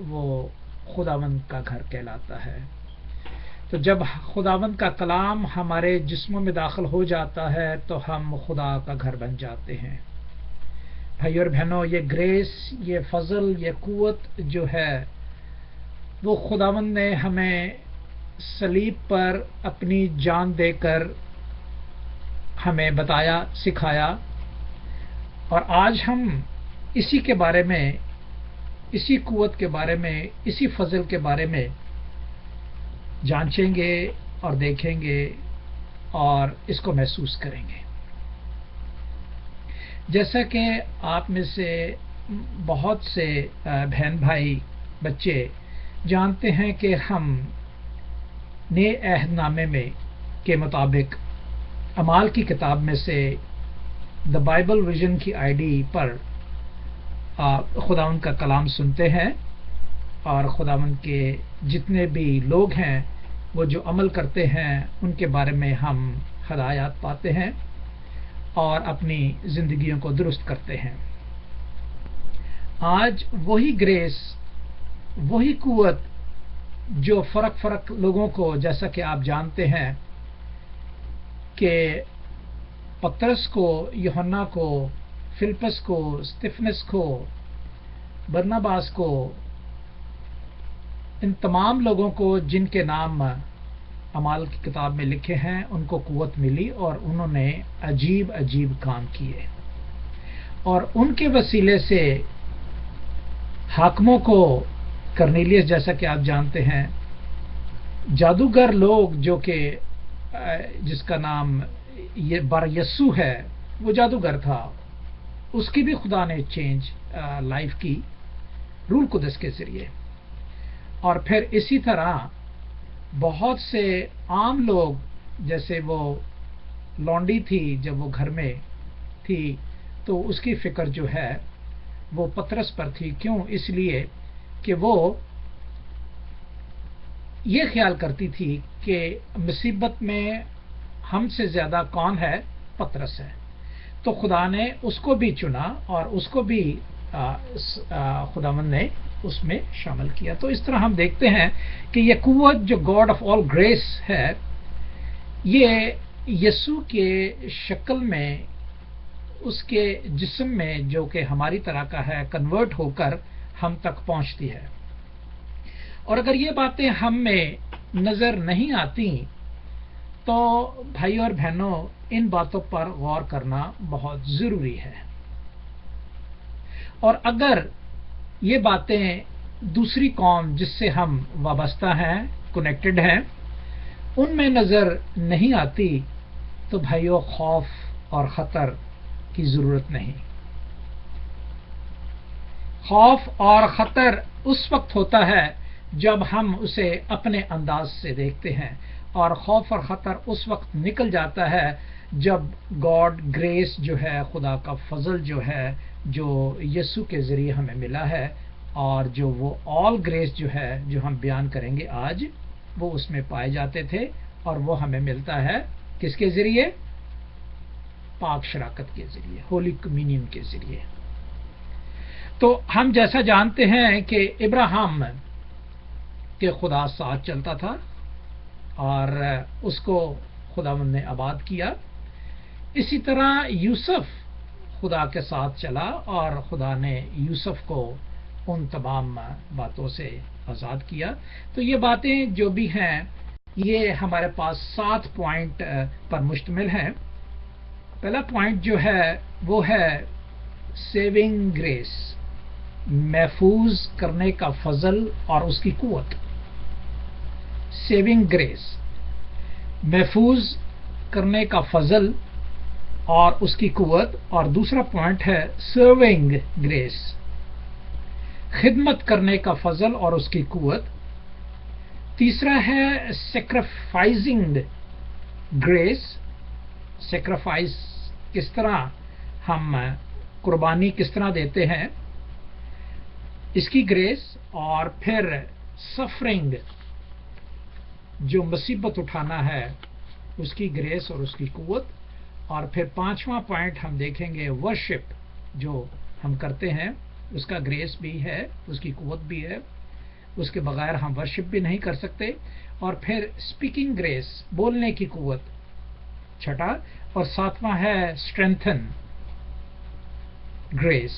وہ خداوند کا گھر کہلاتا ہے۔ تو جب خداوند کا کلام ہمارے جسموں میں داخل ہو جاتا ہے تو ہم خدا کا گھر بن جاتے ہیں۔ بھائی اور بہنوں، یہ گریس، یہ فضل، یہ قوت جو ہے وہ خداوند نے ہمیں صلیب پر اپنی جان دے کر ہمیں بتایا، سکھایا، اور آج ہم اسی کے بارے میں، اسی قوت کے بارے میں، اسی فضل کے بارے میں جانچیں گے اور دیکھیں گے اور اس کو محسوس کریں گے۔ جیسا کہ آپ میں سے بہت سے بہن بھائی بچے جانتے ہیں کہ ہم نئے عہد نامے میں کے مطابق اعمال کی کتاب میں سے دا بائبل ویژن کی آئی ڈی پر خداوند کا کلام سنتے ہیں، اور خداوند کے جتنے بھی لوگ ہیں وہ جو عمل کرتے ہیں ان کے بارے میں ہم ہدایات پاتے ہیں اور اپنی زندگیوں کو درست کرتے ہیں۔ آج وہی گریس، وہی قوت جو فرق لوگوں کو، جیسا کہ آپ جانتے ہیں کہ پترس کو، یوحنا کو، فلپس کو، استفنس کو، برناباس کو، ان تمام لوگوں کو جن کے نام اعمال کی کتاب میں لکھے ہیں ان کو قوت ملی اور انہوں نے عجیب عجیب کام کیے، اور ان کے وسیلے سے حاکموں کو، کرنیلیس جیسا کہ آپ جانتے ہیں، جادوگر لوگ جو کہ جس کا نام بار یسو ہے، وہ جادوگر تھا، اس کی بھی خدا نے چینج لائف کی روح القدس کے ذریعے۔ اور پھر اسی طرح بہت سے عام لوگ، جیسے وہ لونڈی تھی جب وہ گھر میں تھی تو اس کی فکر جو ہے وہ پترس پر تھی، کیوں؟ اس لیے کہ وہ یہ خیال کرتی تھی کہ مصیبت میں ہم سے زیادہ کون ہے؟ پترس ہے۔ تو خدا نے اس کو بھی چنا اور اس کو بھی خداوند نے اس میں شامل کیا۔ تو اس طرح ہم دیکھتے ہیں کہ یہ قوت جو گاڈ آف آل گریس ہے، یہ یسوع کے شکل میں، اس کے جسم میں جو کہ ہماری طرح کا ہے، کنورٹ ہو کر ہم تک پہنچتی ہے۔ اور اگر یہ باتیں ہم میں نظر نہیں آتی تو بھائی اور بہنوں، ان باتوں پر غور کرنا بہت ضروری ہے۔ اور اگر یہ باتیں دوسری قوم جس سے ہم وابستہ ہیں، کنیکٹڈ ہیں، ان میں نظر نہیں آتی تو بھائیو، خوف اور خطر کی ضرورت نہیں۔ خوف اور خطر اس وقت ہوتا ہے جب ہم اسے اپنے انداز سے دیکھتے ہیں، اور خوف اور خطر اس وقت نکل جاتا ہے جب گاڈ گریس جو ہے، خدا کا فضل جو ہے، جو یسوع کے ذریعے ہمیں ملا ہے، اور جو وہ آل گریس جو ہے، جو ہم بیان کریں گے آج، وہ اس میں پائے جاتے تھے، اور وہ ہمیں ملتا ہے کس کے ذریعے؟ پاک شراکت کے ذریعے، ہولی کمیونین کے ذریعے۔ تو ہم جیسا جانتے ہیں کہ ابراہیم کے خدا ساتھ چلتا تھا اور اس کو خداوند نے آباد کیا، اسی طرح یوسف خدا کے ساتھ چلا اور خدا نے یوسف کو ان تمام باتوں سے آزاد کیا۔ تو یہ باتیں جو بھی ہیں یہ ہمارے پاس 7 پوائنٹ پر مشتمل ہیں۔ پہلا پوائنٹ جو ہے وہ ہے سیونگ گریس، محفوظ کرنے کا فضل اور اس کی قوت۔ سیونگ گریس، محفوظ کرنے کا فضل اور اس کی قوت۔ اور دوسرا پوائنٹ ہے سرونگ گریس، خدمت کرنے کا فضل اور اس کی قوت۔ تیسرا ہے سیکریفائزنگ گریس، سیکریفائز کس طرح ہم قربانی کس طرح دیتے ہیں، اس کی گریس۔ اور پھر سفرنگ، جو مصیبت اٹھانا ہے، اس کی گریس اور اس کی قوت۔ اور پھر 5واں پوائنٹ ہم دیکھیں گے ورشپ، جو ہم کرتے ہیں، اس کا گریس بھی ہے، اس کی قوت بھی ہے۔ اس کے بغیر ہم ورشپ بھی نہیں کر سکتے. اور پھر اسپیکنگ گریس، بولنے کی قوت، چھٹا. اور ساتواں ہے اسٹرینتھن گریس،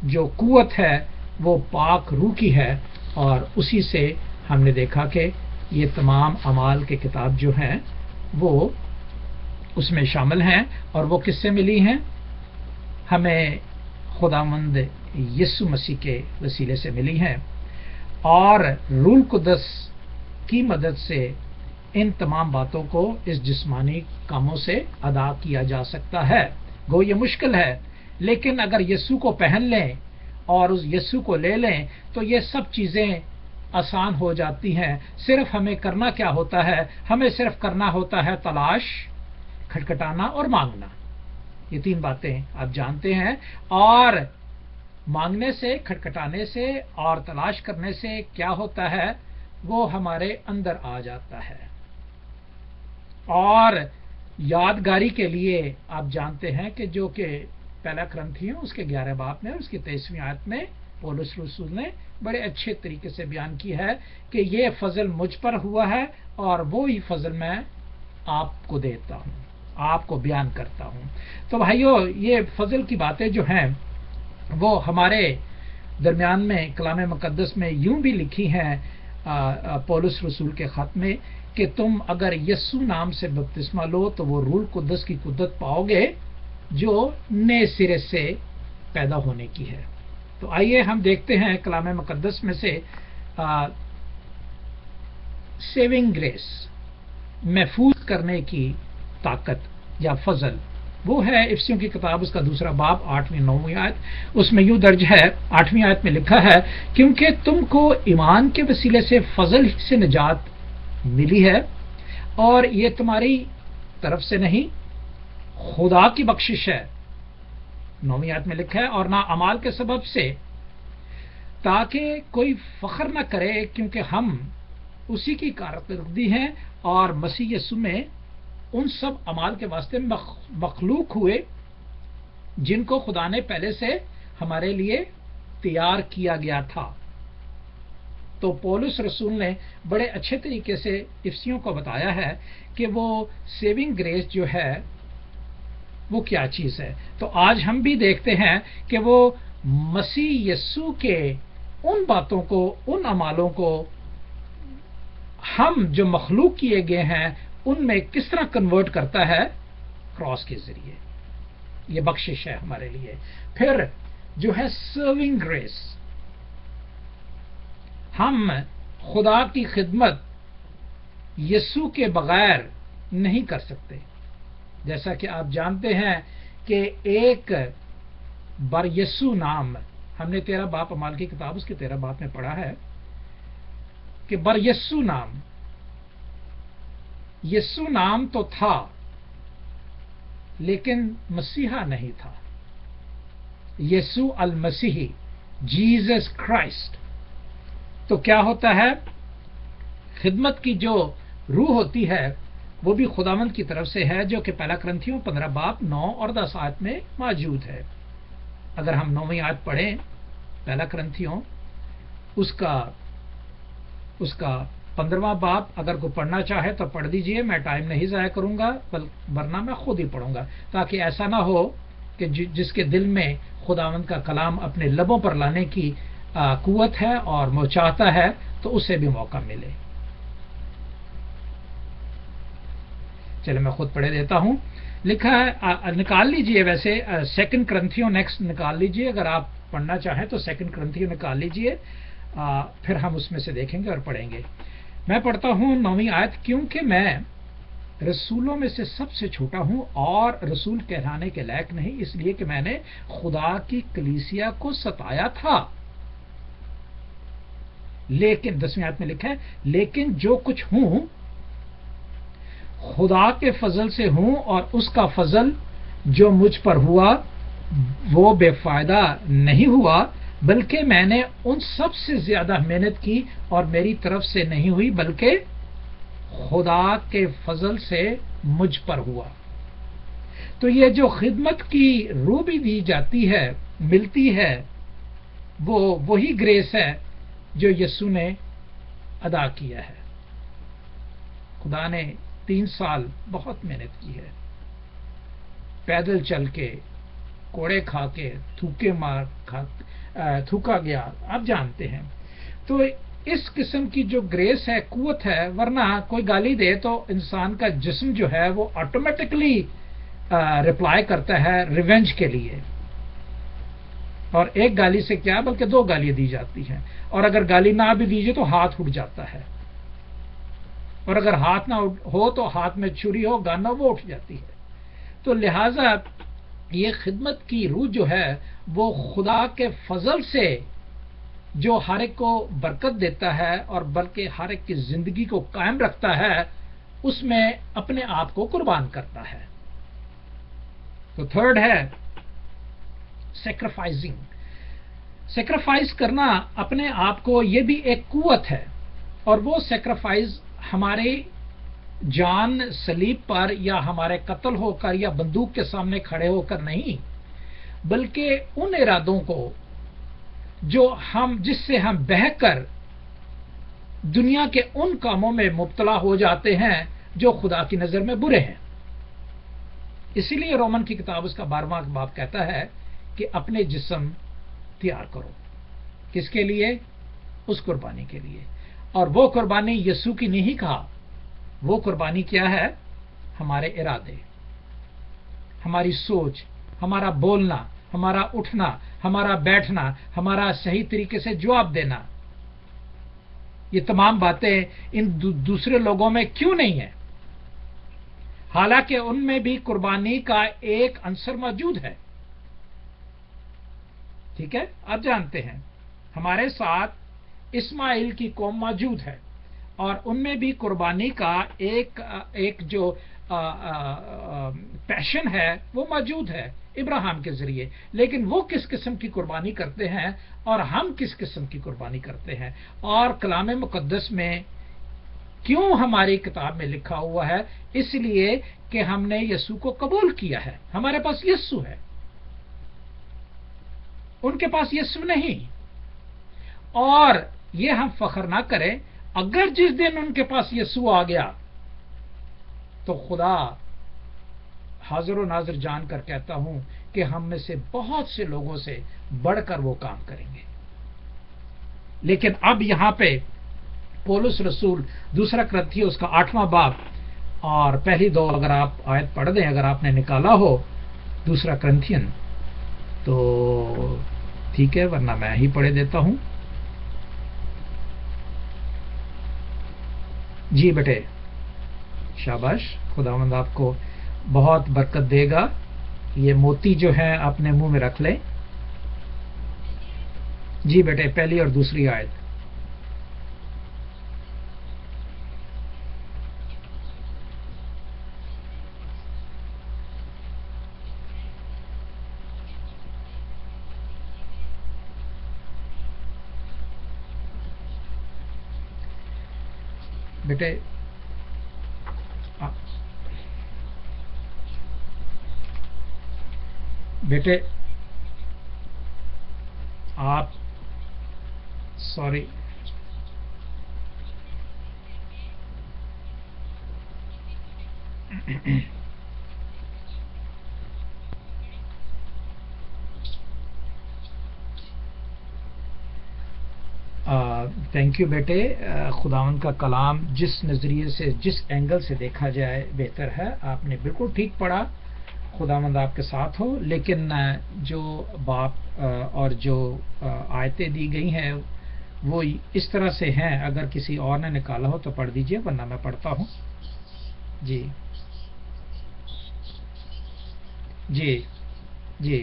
جو قوت ہے وہ پاک روح کی ہے. اور اسی سے ہم نے دیکھا کہ یہ تمام اعمال کے کتاب جو ہیں وہ اس میں شامل ہیں. اور وہ کس سے ملی ہیں؟ ہمیں خداوند یسوع مسیح کے وسیلے سے ملی ہیں. اور روح القدس کی مدد سے ان تمام باتوں کو اس جسمانی کاموں سے ادا کیا جا سکتا ہے. گو یہ مشکل ہے، لیکن اگر یسوع کو پہن لیں اور اس یسوع کو لے لیں تو یہ سب چیزیں آسان ہو جاتی ہیں. صرف ہمیں کرنا کیا ہوتا ہے؟ ہمیں صرف کرنا ہوتا ہے تلاش، کھٹکھٹانا اور مانگنا. یہ تین باتیں آپ جانتے ہیں. اور مانگنے سے، کھٹکھٹانے سے اور تلاش کرنے سے کیا ہوتا ہے؟ وہ ہمارے اندر آ جاتا ہے. اور یادگاری کے لیے آپ جانتے ہیں کہ جو کہ پہلا کرنتھیوں اس کے 11 باب میں اس کی 23ویں آیت میں پولس رسول نے بڑے اچھے طریقے سے بیان کی ہے کہ یہ فضل مجھ پر ہوا ہے اور وہی فضل میں آپ کو دیتا ہوں، آپ کو بیان کرتا ہوں. تو بھائیو، یہ فضل کی باتیں جو ہیں وہ ہمارے درمیان میں کلام مقدس میں یوں بھی لکھی ہیں پولس رسول کے خط میں کہ تم اگر یسوع نام سے بپتسمہ لو تو وہ روح القدس کی قدرت پاؤ گے جو نئے سرے سے پیدا ہونے کی ہے. تو آئیے ہم دیکھتے ہیں کلام مقدس میں سے سیونگ گریس، محفوظ کرنے کی طاقت یا فضل. وہ ہے افسیوں کی کتاب اس کا 2 باب 8ویں 9ویں آیت. اس میں یوں درج ہے، 8ویں آیت میں لکھا ہے، کیونکہ تم کو ایمان کے وسیلے سے فضل سے نجات ملی ہے اور یہ تمہاری طرف سے نہیں، خدا کی بخشش ہے. 9ویں آیت میں لکھا ہے، اور نہ اعمال کے سبب سے، تاکہ کوئی فخر نہ کرے، کیونکہ ہم اسی کی کارکردگی ہیں اور مسیح یسوع میں ان سب اعمال کے واسطے مخلوق ہوئے جن کو خدا نے پہلے سے ہمارے لیے تیار کیا گیا تھا. تو پولس رسول نے بڑے اچھے طریقے سے افسیوں کو بتایا ہے کہ وہ سیونگ گریس جو ہے وہ کیا چیز ہے. تو آج ہم بھی دیکھتے ہیں کہ وہ مسیح یسوع کے ان باتوں کو، ان اعمالوں کو ہم جو مخلوق کیے گئے ہیں ان میں کس طرح کنورٹ کرتا ہے کراس کے ذریعے. یہ بخشش ہے ہمارے لیے. پھر جو ہے سرونگ گریس، ہم خدا کی خدمت یسوع کے بغیر نہیں کر سکتے. جیسا کہ آپ جانتے ہیں کہ ایک بر یسوع نام، ہم نے 13 باب اعمال کی کتاب اس کے 13 باب میں پڑھا ہے کہ بر یسوع نام، یسوع نام تو تھا لیکن مسیحا نہیں تھا. یسوع المسیحی، جیزس کرائسٹ. تو کیا ہوتا ہے؟ خدمت کی جو روح ہوتی ہے وہ بھی خداوند کی طرف سے ہے، جو کہ پہلا کرنتھیوں 15 باب 9 اور 10 آیت میں موجود ہے. اگر ہم 9ویں آیت پڑھیں پہلا کرنتھیوں اس کا 15واں باب، اگر کوئی پڑھنا چاہے تو پڑھ دیجئے، میں ٹائم نہیں ضائع کروں گا ورنہ میں خود ہی پڑھوں گا، تاکہ ایسا نہ ہو کہ جس کے دل میں خداوند کا کلام اپنے لبوں پر لانے کی قوت ہے اور وہ چاہتا ہے تو اسے بھی موقع ملے. چلے میں خود پڑھے دیتا ہوں. لکھا ہے، نکال لیجئے، ویسے 2 کرنتھیوں نیکسٹ نکال لیجئے، اگر آپ پڑھنا چاہیں تو 2 کرنتھیوں نکال لیجئے، پھر ہم اس میں سے دیکھیں گے اور پڑھیں گے. میں پڑھتا ہوں 9ویں آیت. کیونکہ میں رسولوں میں سے سب سے چھوٹا ہوں اور رسول کہلانے کے لائق نہیں، اس لیے کہ میں نے خدا کی کلیسیا کو ستایا تھا. لیکن 10ویں آیت میں لکھا ہے، لیکن جو کچھ ہوں خدا کے فضل سے ہوں، اور اس کا فضل جو مجھ پر ہوا وہ بے فائدہ نہیں ہوا، بلکہ میں نے ان سب سے زیادہ محنت کی اور میری طرف سے نہیں ہوئی بلکہ خدا کے فضل سے مجھ پر ہوا. تو یہ جو خدمت کی روح بھی دی جاتی ہے، ملتی ہے، وہ وہی گریس ہے جو یسوع نے ادا کیا ہے۔ خدا نے 3 سال بہت محنت کی ہے، پیدل چل کے، کوڑے کھا کے، تھوکا گیا، آپ جانتے ہیں۔ تو اس قسم کی جو گریس ہے، قوت ہے، ورنہ کوئی گالی دے تو انسان کا جسم جو ہے وہ آٹومیٹکلی رپلائی کرتا ہے ریونج کے لیے، اور ایک گالی سے کیا بلکہ 2 گالیاں دی جاتی ہیں، اور اگر گالی نہ بھی دیجیے تو ہاتھ اٹھ جاتا ہے، اور اگر ہاتھ نہ ہو تو ہاتھ میں چھری ہو، گن ہو، وہ اٹھ جاتی ہے۔ تو لہذا یہ خدمت کی روح جو ہے وہ خدا کے فضل سے جو ہر ایک کو برکت دیتا ہے اور بلکہ ہر ایک کی زندگی کو قائم رکھتا ہے، اس میں اپنے آپ کو قربان کرتا ہے۔ تو تھرڈ ہے سیکریفائزنگ۔ سیکریفائز کرنا اپنے آپ کو، یہ بھی ایک قوت ہے، اور وہ سیکریفائز ہمارے جان صلیب پر یا ہمارے قتل ہو کر یا بندوق کے سامنے کھڑے ہو کر نہیں، بلکہ ان ارادوں کو جس سے ہم بہہ کر دنیا کے ان کاموں میں مبتلا ہو جاتے ہیں جو خدا کی نظر میں برے ہیں۔ اسی لیے رومن کی کتاب اس کا 12واں باب کہتا ہے کہ اپنے جسم تیار کرو، کس کے لیے؟ اس قربانی کے لیے، اور وہ قربانی یسوع کی نہیں کہا، وہ قربانی کیا ہے؟ ہمارے ارادے، ہماری سوچ، ہمارا بولنا، ہمارا اٹھنا، ہمارا بیٹھنا، ہمارا صحیح طریقے سے جواب دینا، یہ تمام باتیں ان دوسرے لوگوں میں کیوں نہیں ہیں؟ حالانکہ ان میں بھی قربانی کا ایک عنصر موجود ہے۔ ٹھیک ہے، آپ جانتے ہیں ہمارے ساتھ اسماعیل کی قوم موجود ہے، اور ان میں بھی قربانی کا ایک جو پیشن ہے وہ موجود ہے ابراہیم کے ذریعے، لیکن وہ کس قسم کی قربانی کرتے ہیں اور ہم کس قسم کی قربانی کرتے ہیں؟ اور کلام مقدس میں کیوں ہماری کتاب میں لکھا ہوا ہے؟ اس لیے کہ ہم نے یسوع کو قبول کیا ہے، ہمارے پاس یسوع ہے، ان کے پاس یسوع نہیں۔ اور یہ ہم فخر نہ کریں، اگر جس دن ان کے پاس یسوع آ گیا تو خدا حاضر و ناظر جان کر کہتا ہوں کہ ہم میں سے بہت سے لوگوں سے بڑھ کر وہ کام کریں گے۔ لیکن اب یہاں پہ پولس رسول 2 کرنتھی اس کا 8واں باب اور پہلی 2 اگر آپ آیت پڑھ دیں، اگر آپ نے نکالا ہو 2 کرنتھین تو ٹھیک ہے، ورنہ میں ہی پڑھ دیتا ہوں۔ جی بیٹے، شاباش، خداوند آپ کو بہت برکت دے گا۔ یہ موتی جو ہے اپنے منہ میں رکھ لیں۔ جی بیٹے، پہلی اور دوسری آیت۔ بیٹے بیٹے آپ سوری تھینک یو بیٹے۔ خداوند کا کلام جس نظریے سے، جس اینگل سے دیکھا جائے بہتر ہے، آپ نے بالکل ٹھیک پڑھا، خداوند آپ کے ساتھ ہو۔ لیکن جو باپ اور جو آیتیں دی گئی ہیں وہ اس طرح سے ہیں، اگر کسی اور نے نکالا ہو تو پڑھ دیجئے، ورنہ میں پڑھتا ہوں۔ جی جی جی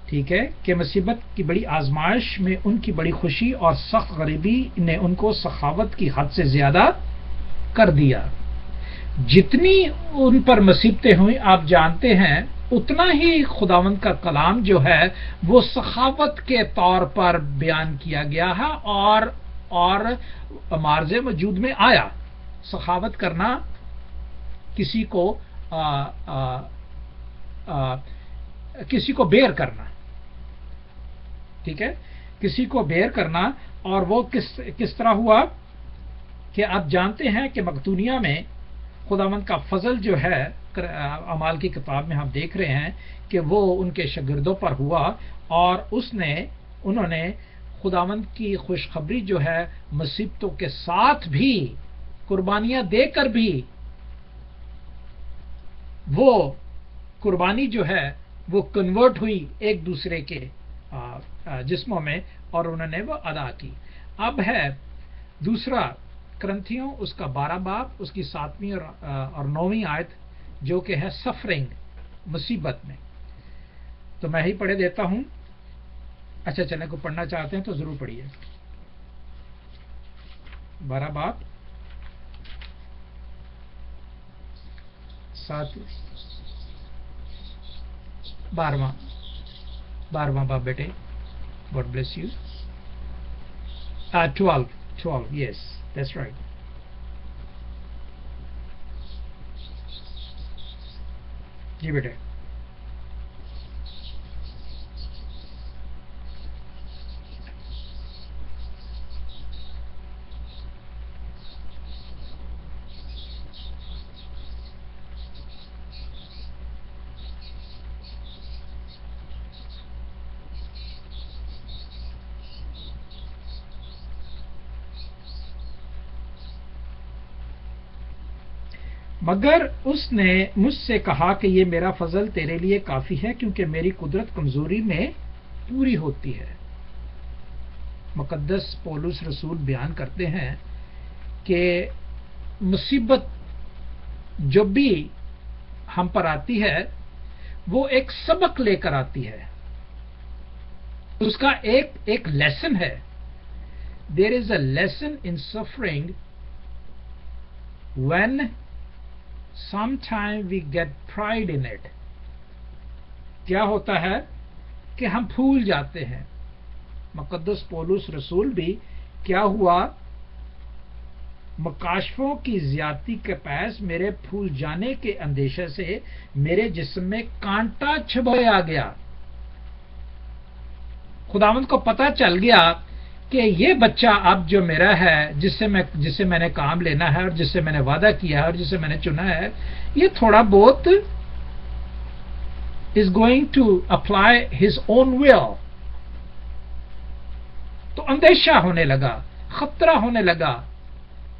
ٹھیک ہے کہ مصیبت کی بڑی آزمائش میں ان کی بڑی خوشی اور سخت غریبی نے ان کو سخاوت کی حد سے زیادہ کر دیا۔ جتنی ان پر مصیبتیں ہوئیں آپ جانتے ہیں، اتنا ہی خداوند کا کلام جو ہے وہ سخاوت کے طور پر بیان کیا گیا ہے، اور اور معرض وجود میں آیا. سخاوت کرنا کسی کو بیر کرنا, ٹھیک ہے, کسی کو بیر کرنا. اور وہ کس طرح ہوا کہ آپ جانتے ہیں کہ مقدونیہ میں خداوند کا فضل جو ہے اعمال کی کتاب میں ہم دیکھ رہے ہیں کہ وہ ان کے شاگردوں پر ہوا, اور انہوں نے خداوند کی خوشخبری جو ہے مصیبتوں کے ساتھ بھی, قربانیاں دے کر بھی, وہ قربانی جو ہے وہ کنورٹ ہوئی ایک دوسرے کے جسموں میں, اور انہوں نے وہ ادا کی. اب ہے دوسرا کرنتھیوں اس کا 12 باب اس کی 7ویں اور 9ویں آیت, جو کہ ہے سفرنگ, مصیبت میں. تو میں ہی پڑھے دیتا ہوں. اچھا چلیں, کو پڑھنا چاہتے ہیں تو ضرور پڑھیے. 12 باب 12واں باب بیٹے. God bless you. 12, yes, that's right. جی بیٹے. مگر اس نے مجھ سے کہا کہ یہ میرا فضل تیرے لیے کافی ہے, کیونکہ میری قدرت کمزوری میں پوری ہوتی ہے. مقدس پولس رسول بیان کرتے ہیں کہ مصیبت جو بھی ہم پر آتی ہے وہ ایک سبق لے کر آتی ہے, اس کا ایک لیسن ہے. There is a lesson in suffering when sometime we get pride in it. کیا ہوتا ہے کہ ہم پھول جاتے ہیں. مقدس پولس رسول بھی کیا ہوا, مکاشفوں کی زیادتی کے پاس میرے پھول جانے کے اندیشے سے میرے جسم میں کانٹا چھبویا گیا. خداوند کو پتا چل گیا کہ یہ بچہ اب جو میرا ہے, جس سے میں نے کام لینا ہے اور جس سے میں نے وعدہ کیا ہے اور جسے میں نے چنا ہے, یہ تھوڑا بہت is going to apply his own will. تو اندیشہ ہونے لگا, خطرہ ہونے لگا,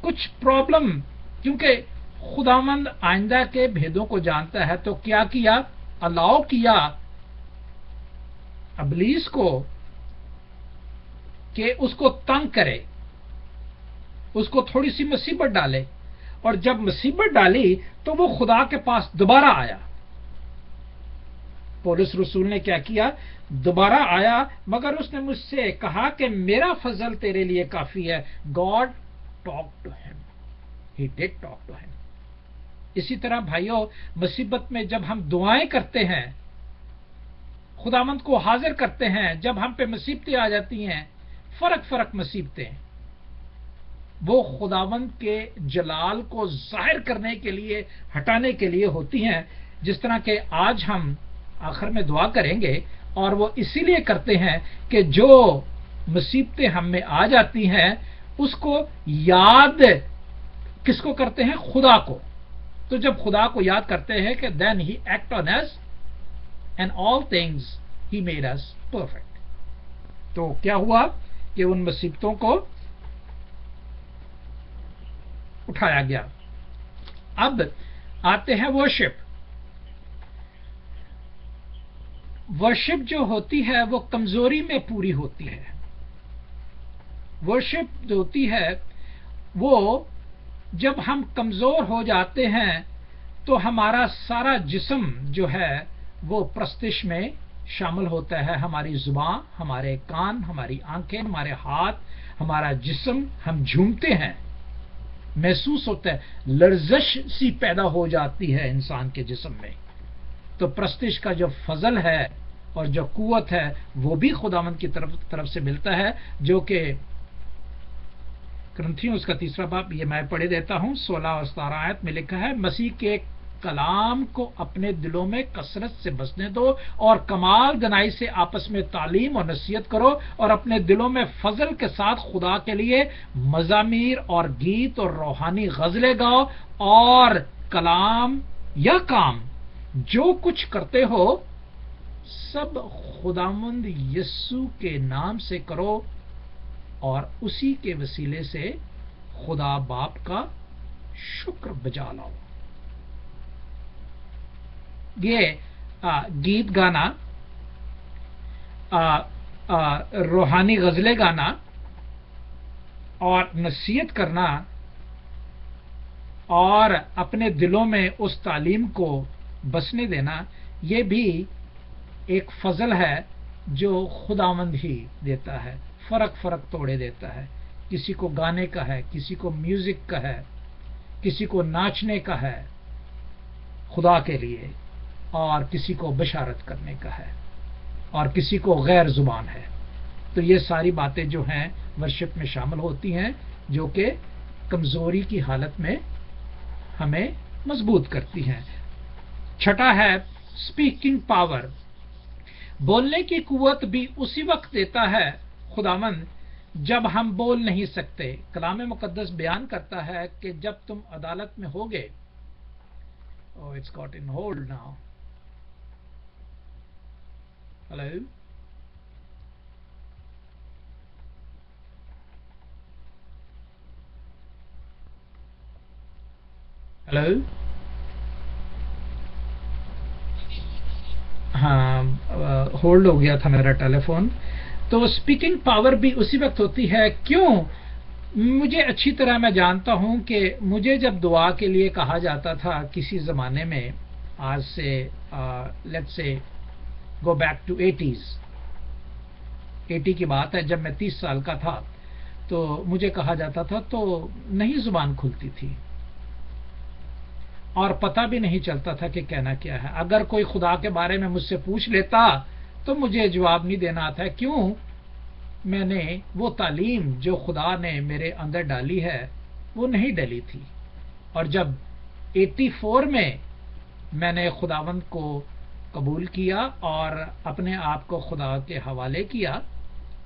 کچھ پرابلم, کیونکہ خداوند آئندہ کے بھیدوں کو جانتا ہے. تو کیا الاؤ کیا ابلیس کو کہ اس کو تنگ کرے, اس کو تھوڑی سی مصیبت ڈالے, اور جب مصیبت ڈالی تو وہ خدا کے پاس دوبارہ آیا. پولس رسول نے کیا کیا, دوبارہ آیا, مگر اس نے مجھ سے کہا کہ میرا فضل تیرے لیے کافی ہے. God talked to him. He did talk to him. اسی طرح بھائیوں, مصیبت میں جب ہم دعائیں کرتے ہیں, خداوند کو حاضر کرتے ہیں, جب ہم پہ مصیبتیں آ جاتی ہیں, فرق مصیبتیں, وہ خداوند کے جلال کو ظاہر کرنے کے لیے, ہٹانے کے لیے ہوتی ہیں. جس طرح کہ آج ہم آخر میں دعا کریں گے, اور وہ اسی لیے کرتے ہیں کہ جو مصیبتیں ہم میں آ جاتی ہیں اس کو یاد کس کو کرتے ہیں, خدا کو. تو جب خدا کو یاد کرتے ہیں کہ then he act on us and all things he made us perfect. تو کیا ہوا کہ ان مصیبتوں کو اٹھایا گیا. اب آتے ہیں ورشپ. ورشپ جو ہوتی ہے وہ کمزوری میں پوری ہوتی ہے. ورشپ جو ہوتی ہے وہ جب ہم کمزور ہو جاتے ہیں تو ہمارا سارا جسم جو ہے وہ پرستش میں شامل ہوتا ہے. ہماری زبان, ہمارے کان, ہماری آنکھیں, ہمارے ہاتھ, ہمارا جسم, ہم جھومتے ہیں, محسوس ہوتا ہے, لرزش سی پیدا ہو جاتی ہے انسان کے جسم میں. تو پرستش کا جو فضل ہے اور جو قوت ہے وہ بھی خداوند کی طرف سے ملتا ہے, جو کہ کرنتھیوں اس کا 3 باب، یہ میں پڑھے دیتا ہوں، 16 اور 17 آیت میں لکھا ہے، مسیح کے کلام کو اپنے دلوں میں کثرت سے بسنے دو اور کمال دنائی سے آپس میں تعلیم اور نصیحت کرو، اور اپنے دلوں میں فضل کے ساتھ خدا کے لیے مزامیر اور گیت اور روحانی غزلیں گاؤ، اور کلام یا کام جو کچھ کرتے ہو سب خداوند یسوع کے نام سے کرو، اور اسی کے وسیلے سے خدا باپ کا شکر بجا لاؤ۔ یہ گیت گانا، روحانی غزلیں گانا اور نصیحت کرنا اور اپنے دلوں میں اس تعلیم کو بسنے دینا، یہ بھی ایک فضل ہے جو خداوند ہی دیتا ہے، فرق توڑے دیتا ہے۔ کسی کو گانے کا ہے، کسی کو میوزک کا ہے، کسی کو ناچنے کا ہے خدا کے لیے، اور کسی کو بشارت کرنے کا ہے، اور کسی کو غیر زبان ہے۔ تو یہ ساری باتیں جو ہیں ورشپ میں شامل ہوتی ہیں، جو کہ کمزوری کی حالت میں ہمیں مضبوط کرتی ہیں۔ چھٹا ہے اسپیکنگ پاور، بولنے کی قوت بھی اسی وقت دیتا ہے خداوند جب ہم بول نہیں سکتے۔ کلام مقدس بیان کرتا ہے کہ جب تم عدالت میں ہوگے، it's got in hold now. Hello? Hello? ہاں، ہولڈ ہو گیا تھا میرا ٹیلی فون۔ تو اسپیکنگ پاور بھی اسی وقت ہوتی ہے۔ کیوں؟ مجھے اچھی طرح میں جانتا ہوں کہ مجھے جب دعا کے لیے کہا جاتا تھا کسی زمانے میں، آج سے let's say go back to 80 کی بات ہے، جب میں 30 سال کا تھا، تو مجھے کہا جاتا تھا تو نہیں زبان کھلتی تھی اور پتہ بھی نہیں چلتا تھا کہ کہنا کیا ہے۔ اگر کوئی خدا کے بارے میں مجھ سے پوچھ لیتا تو مجھے جواب نہیں دینا آتا ہے۔ کیوں؟ میں نے وہ تعلیم جو خدا نے میرے اندر ڈالی ہے وہ نہیں ڈلی تھی۔ اور جب 84 میں میں نے خداوند کو قبول کیا اور اپنے آپ کو خدا کے حوالے کیا،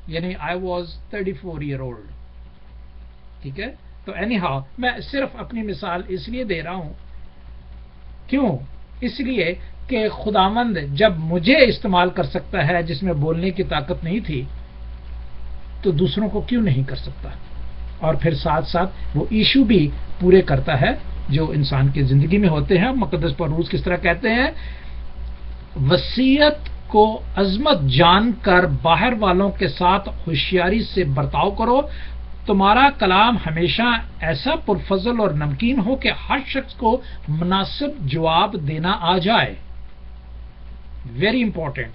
یعنی I was 34 year old، ٹھیک ہے؟ تو اینی ہاؤ میں صرف اپنی مثال اس لیے دے رہا ہوں، کیوں؟ اس لیے کہ خداوند جب مجھے استعمال کر سکتا ہے جس میں بولنے کی طاقت نہیں تھی، تو دوسروں کو کیوں نہیں کر سکتا؟ اور پھر ساتھ ساتھ وہ ایشو بھی پورے کرتا ہے جو انسان کی زندگی میں ہوتے ہیں۔ مقدس پولس کس طرح کہتے ہیں، وصیت کو عظمت جان کر باہر والوں کے ساتھ ہوشیاری سے برتاؤ کرو، تمہارا کلام ہمیشہ ایسا پرفضل اور نمکین ہو کہ ہر شخص کو مناسب جواب دینا آ جائے۔ Very important.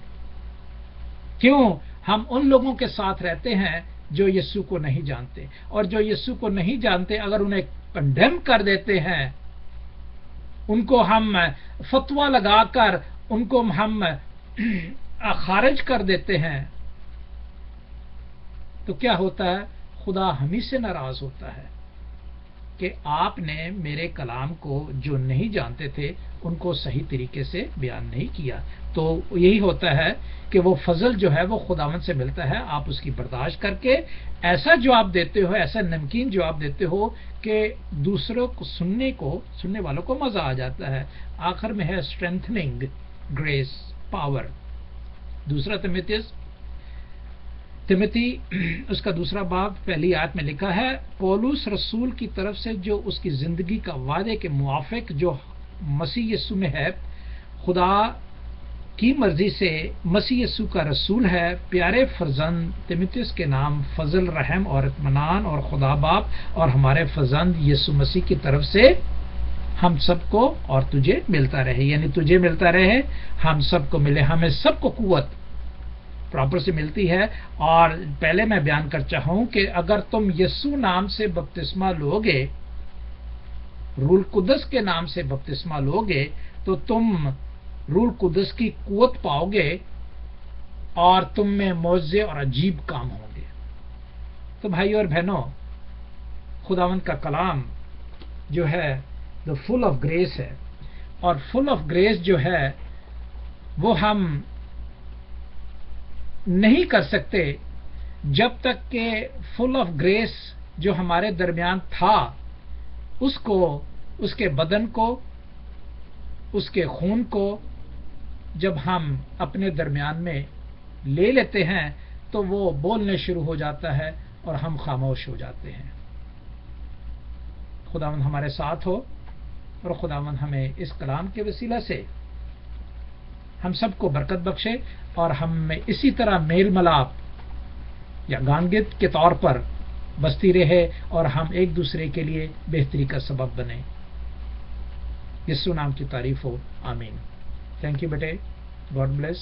کیوں؟ ہم ان لوگوں کے ساتھ رہتے ہیں جو یسوع کو نہیں جانتے، اور جو یسوع کو نہیں جانتے اگر انہیں کنڈیم کر دیتے ہیں، ان کو ہم فتویٰ لگا کر ان کو ہم خارج کر دیتے ہیں، تو کیا ہوتا ہے؟ خدا ہم ہی سے ناراض ہوتا ہے کہ آپ نے میرے کلام کو جو نہیں جانتے تھے ان کو صحیح طریقے سے بیان نہیں کیا۔ تو یہی ہوتا ہے کہ وہ فضل جو ہے وہ خداوند سے ملتا ہے، آپ اس کی برداشت کر کے ایسا جواب دیتے ہو، ایسا نمکین جواب دیتے ہو کہ دوسروں کو سننے والوں کو مزہ آ جاتا ہے۔ آخر میں ہے اسٹرینتھننگ گریس پاور۔ دوسرا تیموتی اس کا 2 باب 1 آیت میں لکھا ہے، پولس رسول کی طرف سے جو اس کی زندگی کا وعدے کے موافق جو مسیح یسوع میں ہے، خدا کی مرضی سے مسیح یسوع کا رسول ہے، پیارے فرزند تیموتھیوس کے نام فضل، رحم اور اطمینان اور خدا باپ اور ہمارے فرزند یسوع مسیح کی طرف سے ہم سب کو اور تجھے ملتا رہے، یعنی تجھے ملتا رہے، ہم سب کو ملے، ہمیں سب کو قوت پراپر سے ملتی ہے۔ اور پہلے میں بیان کر چاہوں کہ اگر تم یسوع نام سے بپتسمہ لوگے، روح القدس کے نام سے بپتسمہ لوگے، تو تم روح القدس کی قوت پاؤ گے اور تم میں معجزے اور عجیب کام ہوں گے۔ تو بھائی اور بہنوں، خداوند کا کلام جو ہے وہ فل آف گریس ہے، اور فل آف گریس جو ہے وہ ہم نہیں کر سکتے جب تک کہ فل آف گریس جو ہمارے درمیان تھا اس کو، اس کے بدن کو، اس کے خون کو جب ہم اپنے درمیان میں لے لیتے ہیں تو وہ بولنے شروع ہو جاتا ہے اور ہم خاموش ہو جاتے ہیں۔ خداوند ہمارے ساتھ ہو، اور خداوند ہمیں اس کلام کے وسیلہ سے ہم سب کو برکت بخشے، اور ہم میں اسی طرح میل ملاپ یا گانگت کے طور پر بستی رہے، اور ہم ایک دوسرے کے لیے بہتری کا سبب بنے۔ یسوع نام کی تعریف ہو، آمین۔ تھینک یو بیٹے، گاڈ بلیس۔